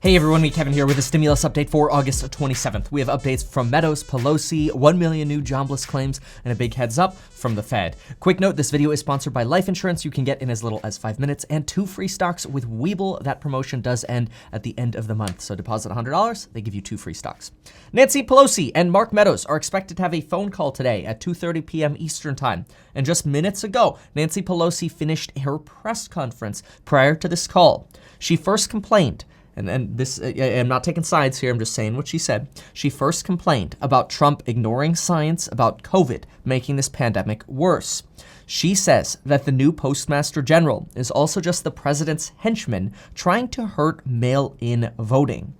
Hey everyone, Kevin here with a stimulus update for August 27th. We have updates from Meadows, Pelosi, 1 million new jobless claims, and a big heads up from the Fed. Quick note, this video is sponsored by life insurance you can get in as little as 5 minutes, and 2 free stocks with Webull. That promotion does end at the end of the month, so deposit $100, they give you 2 free stocks. Nancy Pelosi and Mark Meadows are expected to have a phone call today at 2:30 p.m. Eastern Time. And just minutes ago, Nancy Pelosi finished her press conference prior to this call. She first complained, and this, I'm not taking sides here, I'm just saying what she said. She first complained about Trump ignoring science about COVID, making this pandemic worse. She says that the new Postmaster General is also just the president's henchman trying to hurt mail-in voting.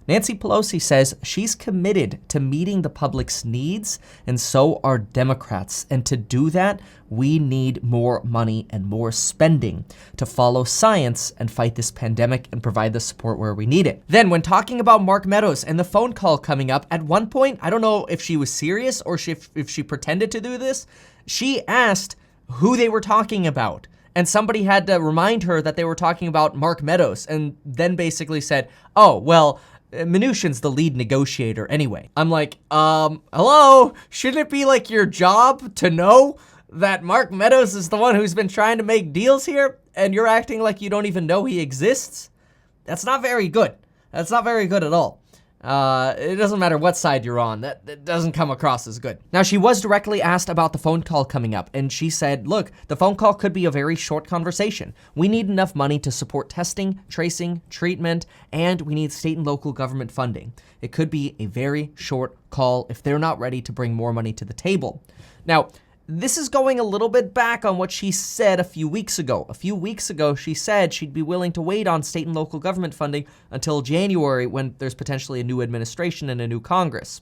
Nancy Pelosi says she's committed to meeting the public's needs, and so are Democrats. And to do that, we need more money and more spending to follow science and fight this pandemic and provide the support where we need it. Then, when talking about Mark Meadows and the phone call coming up, at one point, I don't know if she was serious or if she pretended to do this, she asked who they were talking about. And somebody had to remind her that they were talking about Mark Meadows, and then basically said, oh, well, Mnuchin's the lead negotiator anyway. I'm like, hello? Shouldn't it be like your job to know that Mark Meadows is the one who's been trying to make deals here, and you're acting like you don't even know he exists? That's not very good. That's not very good at all. It doesn't matter what side you're on, that doesn't come across as good. Now, she was directly asked about the phone call coming up, and she said, look, the phone call could be a very short conversation. We need enough money to support testing, tracing, treatment, and we need state and local government funding. It could be a very short call if they're not ready to bring more money to the table. Now, this is going a little bit back on what she said a few weeks ago. A few weeks ago, she said she'd be willing to wait on state and local government funding until January, when there's potentially a new administration and a new Congress.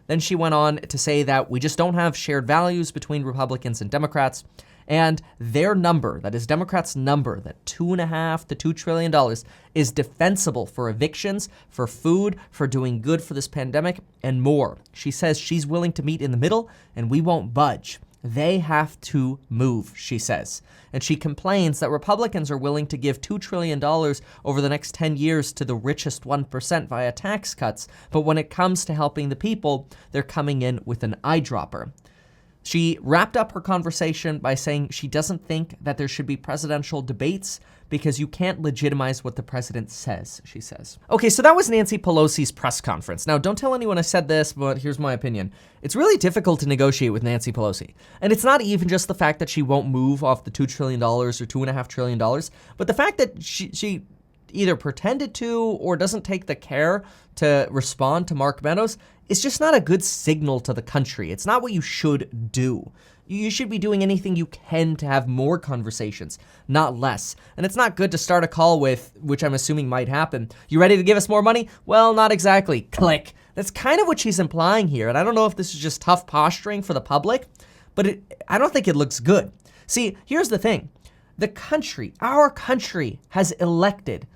Then she went on to say that we just don't have shared values between Republicans and Democrats, and their number, that is Democrats' number, that $2.5 to $2 trillion is defensible for evictions, for food, for doing good for this pandemic, and more. She says she's willing to meet in the middle, and we won't budge. They have to move, she says. And she complains that Republicans are willing to give $2 trillion over the next 10 years to the richest 1% via tax cuts, but when it comes to helping the people, they're coming in with an eyedropper. She wrapped up her conversation by saying she doesn't think that there should be presidential debates because you can't legitimize what the president says, she says. Okay, so that was Nancy Pelosi's press conference. Now, don't tell anyone I said this, but here's my opinion. It's really difficult to negotiate with Nancy Pelosi. And it's not even just the fact that she won't move off the $2 trillion or $2.5 trillion, but the fact that she either pretended to or doesn't take the care to respond to Mark Meadows is just not a good signal to the country. It's not what you should do. You should be doing anything you can to have more conversations, not less. And it's not good to start a call with, which I'm assuming might happen, you ready to give us more money? Well, not exactly. Click. That's kind of what she's implying here. And I don't know if this is just tough posturing for the public, but I don't think it looks good. See, here's the thing. The country, our country, has elected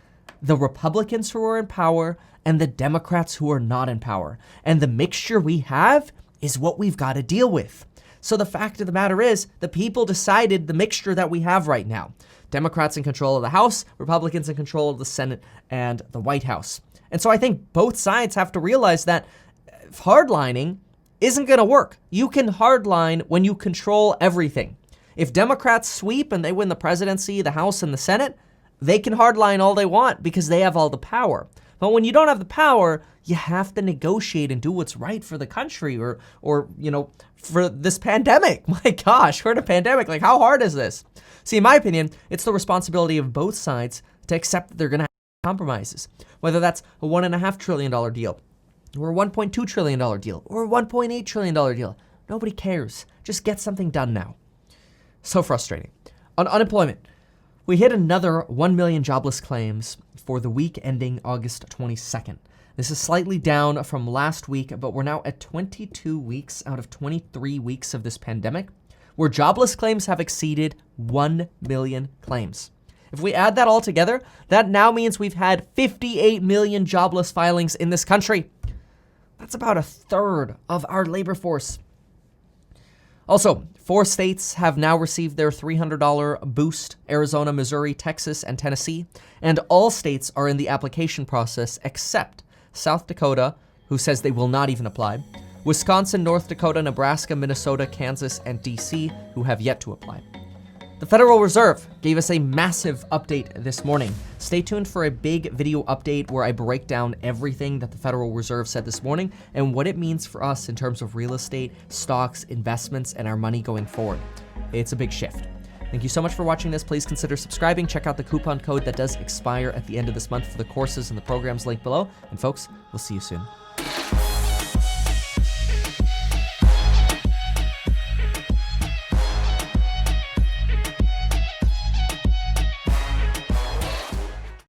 the Republicans who are in power and the Democrats who are not in power. And the mixture we have is what we've got to deal with. So the fact of the matter is, the people decided the mixture that we have right now. Democrats in control of the House, Republicans in control of the Senate and the White House. And so I think both sides have to realize that hardlining isn't going to work. You can hardline when you control everything. If Democrats sweep and they win the presidency, the House, and the Senate, they can hardline all they want because they have all the power. But when you don't have the power, you have to negotiate and do what's right for the country or for this pandemic. My gosh, we're in a pandemic. Like, how hard is this? See, in my opinion, it's the responsibility of both sides to accept that they're going to have compromises, whether that's a $1.5 trillion deal or a $1.2 trillion deal or a $1.8 trillion deal. Nobody cares. Just get something done now. So frustrating. On unemployment, we hit another 1 million jobless claims for the week ending August 22nd. This is slightly down from last week, but we're now at 22 weeks out of 23 weeks of this pandemic, where jobless claims have exceeded 1 million claims. If we add that all together, that now means we've had 58 million jobless filings in this country. That's about a third of our labor force. Also, 4 states have now received their $300 boost: Arizona, Missouri, Texas, and Tennessee. And all states are in the application process except South Dakota, who says they will not even apply, Wisconsin, North Dakota, Nebraska, Minnesota, Kansas, and DC, who have yet to apply. The Federal Reserve gave us a massive update this morning. Stay tuned for a big video update where I break down everything that the Federal Reserve said this morning and what it means for us in terms of real estate, stocks, investments, and our money going forward. It's a big shift. Thank you so much for watching this. Please consider subscribing. Check out the coupon code that does expire at the end of this month for the courses and the programs linked below. And folks, we'll see you soon.